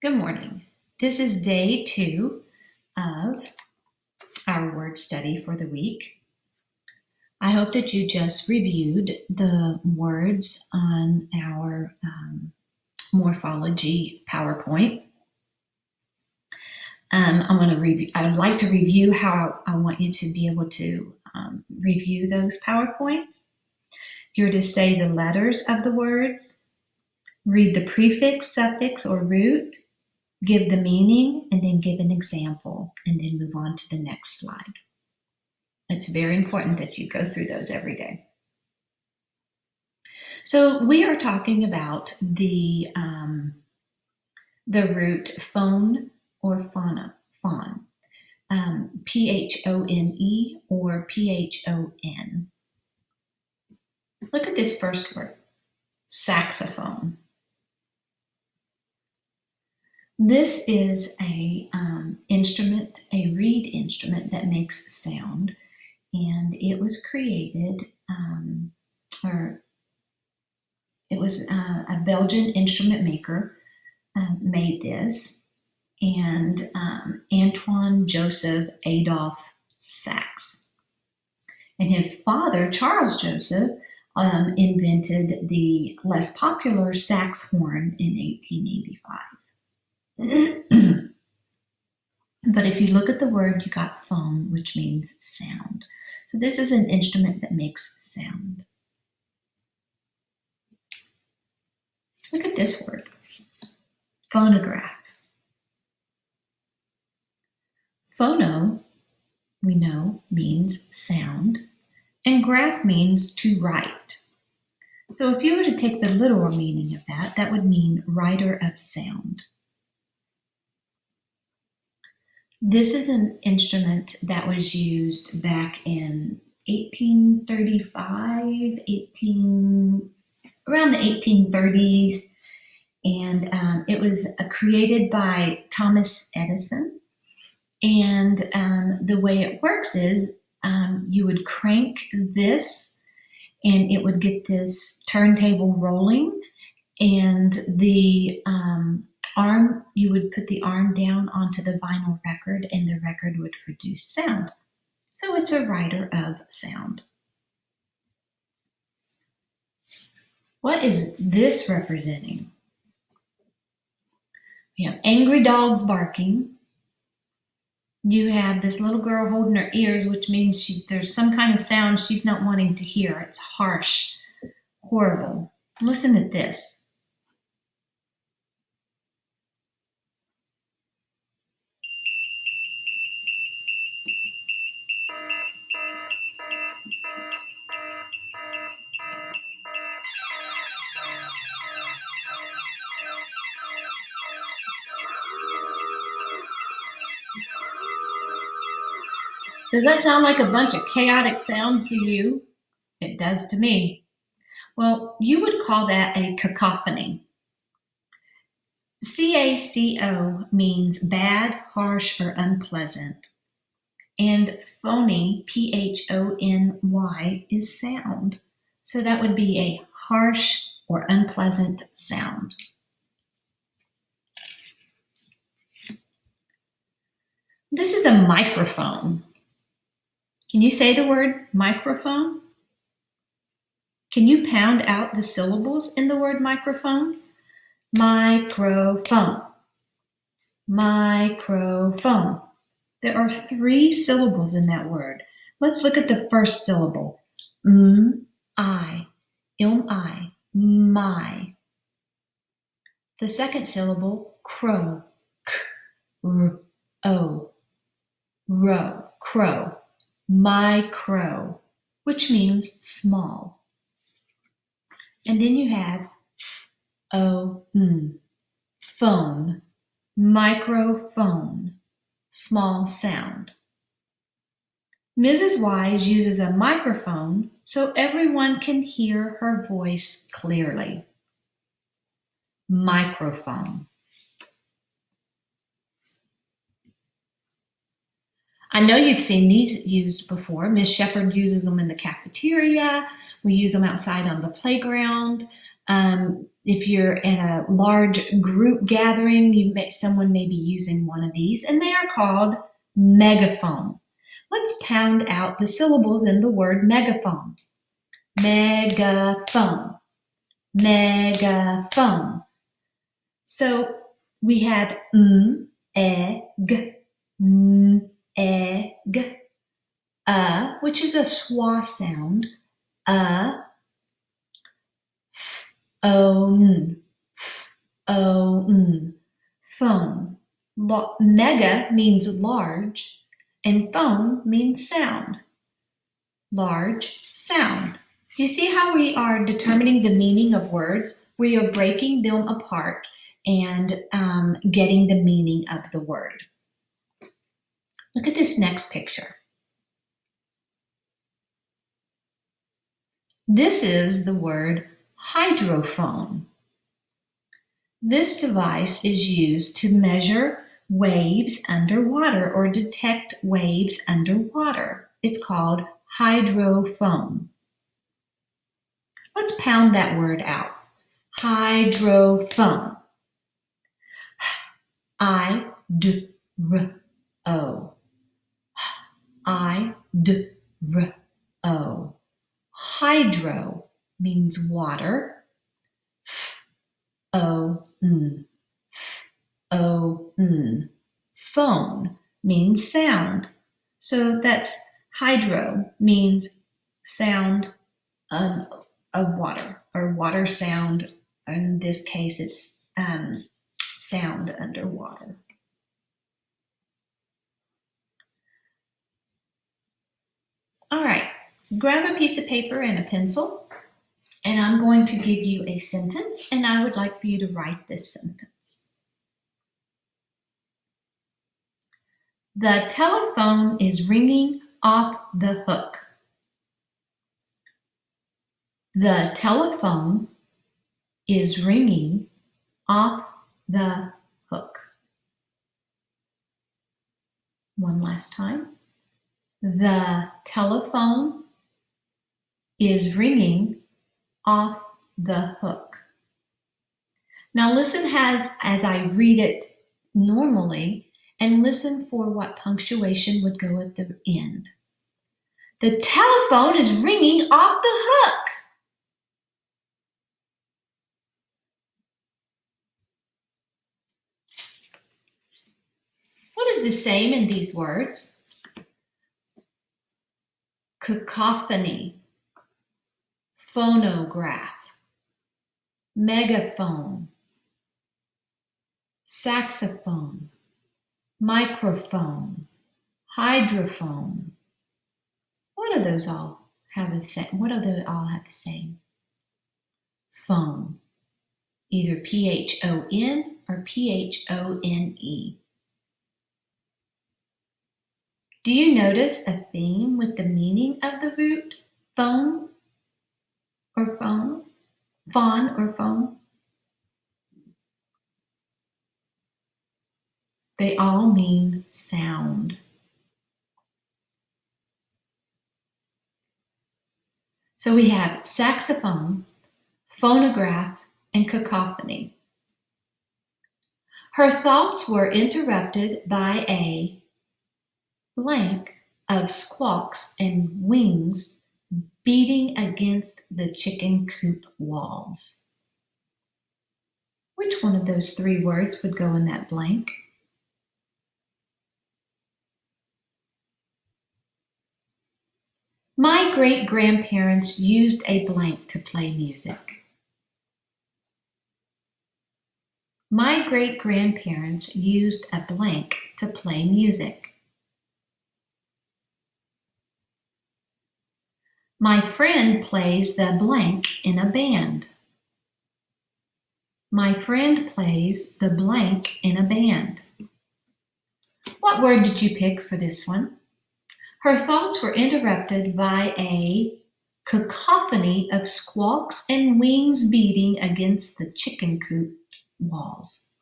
Good morning. This is day 2 of our word study for the week. I hope that you just reviewed the words on our morphology PowerPoint. I would like to review how I want you to be able to review those PowerPoints. You're to say the letters of the words, read the prefix, suffix, or root, give the meaning, and then give an example, and then move on to the next slide. It's very important that you go through those every day. So we are talking about the root phone or phone, P-H-O-N-E or P-H-O-N. Look at this first word, saxophone. This is a instrument, a reed instrument that makes sound, and it was created, a Belgian instrument maker made this, and Antoine Joseph Adolphe Sax. And his father, Charles Joseph, invented the less popular sax horn in 1885. But if you look at the word, you got phone, which means sound. So this is an instrument that makes sound. Look at this word, phonograph. Phono, we know, means sound, and graph means to write. So if you were to take the literal meaning of that, that would mean writer of sound. This is an instrument that was used back in 1835, around the 1830s, and it was created by Thomas Edison. And the way it works is you would crank this, and it would get this turntable rolling, and the arm, you would put the arm down onto the vinyl record, and the record would produce sound. So it's a writer of sound. What is this representing? You have angry dogs barking. You have this little girl holding her ears, which means there's some kind of sound she's not wanting to hear. It's harsh, horrible. Listen to this. Does that sound like a bunch of chaotic sounds to you? It does to me. Well, you would call that a cacophony. C-A-C-O means bad, harsh, or unpleasant. And phony, P-H-O-N-Y, is sound. So that would be a harsh or unpleasant sound. This is a microphone. Can you say the word microphone? Can you pound out the syllables in the word microphone? Microphone. Microphone. There are 3 syllables in that word. Let's look at the first syllable. I, my. The second syllable, crow, k-r-o, row, crow. My crow, which means small. And then you have phone, microphone, small sound. Mrs. Wise uses a microphone so everyone can hear her voice clearly. Microphone. I know you've seen these used before. Ms. Shepherd uses them in the cafeteria. We use them outside on the playground. If you're in a large group gathering, someone may be using one of these, and they are called megaphone. Let's pound out the syllables in the word megaphone. Megaphone, megaphone. So we have egg, which is a schwa sound, phone, phone. Mega means large, and phone means sound. Large sound. Do you see how we are determining the meaning of words? We are breaking them apart and getting the meaning of the word. Look at this next picture. This is the word hydrophone. This device is used to measure waves underwater or detect waves underwater. It's called hydrophone. Let's pound that word out. Hydrophone. I-D-R-O. I-D-R-O. Hydro means water. F-O-N. F-O-N. Phone means sound. So that's hydro means sound of water, or water sound. In this case, it's sound underwater. All right, grab a piece of paper and a pencil, and I'm going to give you a sentence, and I would like for you to write this sentence. The telephone is ringing off the hook. The telephone is ringing off the hook. One last time. The telephone is ringing off the hook. Now listen as I read it normally, and listen for what punctuation would go at the end. The telephone is ringing off the hook. What is the same in these words? Cacophony, phonograph, megaphone, saxophone, microphone, hydrophone. What do those all have the same? What do they all have the same? Phone, either P-H-O-N or P-H-O-N-E. Do you notice a theme with the meaning of the root phone or phone? Fawn or phone? They all mean sound. So we have saxophone, phonograph, and cacophony. Her thoughts were interrupted by a blank of squawks and wings beating against the chicken coop walls. Which one of those three words would go in that blank? My great-grandparents used a blank to play music. My great-grandparents used a blank to play music. My friend plays the blank in a band. My friend plays the blank in a band. What word did you pick for this one? Her thoughts were interrupted by a cacophony of squawks and wings beating against the chicken coop walls.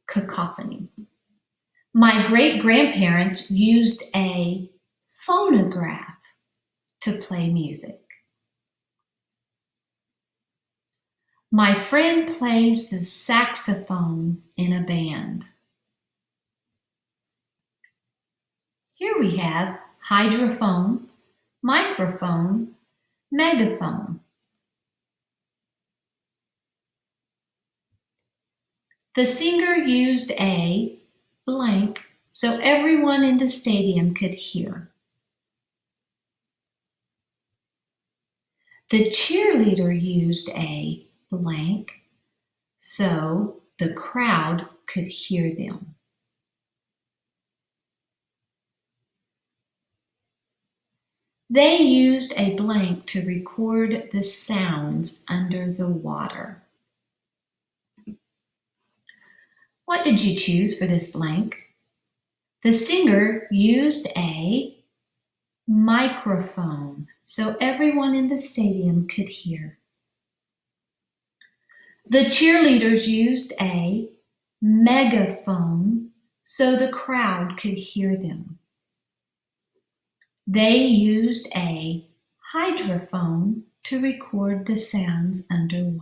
Cacophony. My great-grandparents used a phonograph to play music. My friend plays the saxophone in a band. Here we have hydrophone, microphone, megaphone. The singer used a blank so everyone in the stadium could hear. The cheerleader used a blank so the crowd could hear them. They used a blank to record the sounds under the water. What did you choose for this blank? The singer used a microphone so everyone in the stadium could hear. The cheerleaders used a megaphone so the crowd could hear them. They used a hydrophone to record the sounds underwater.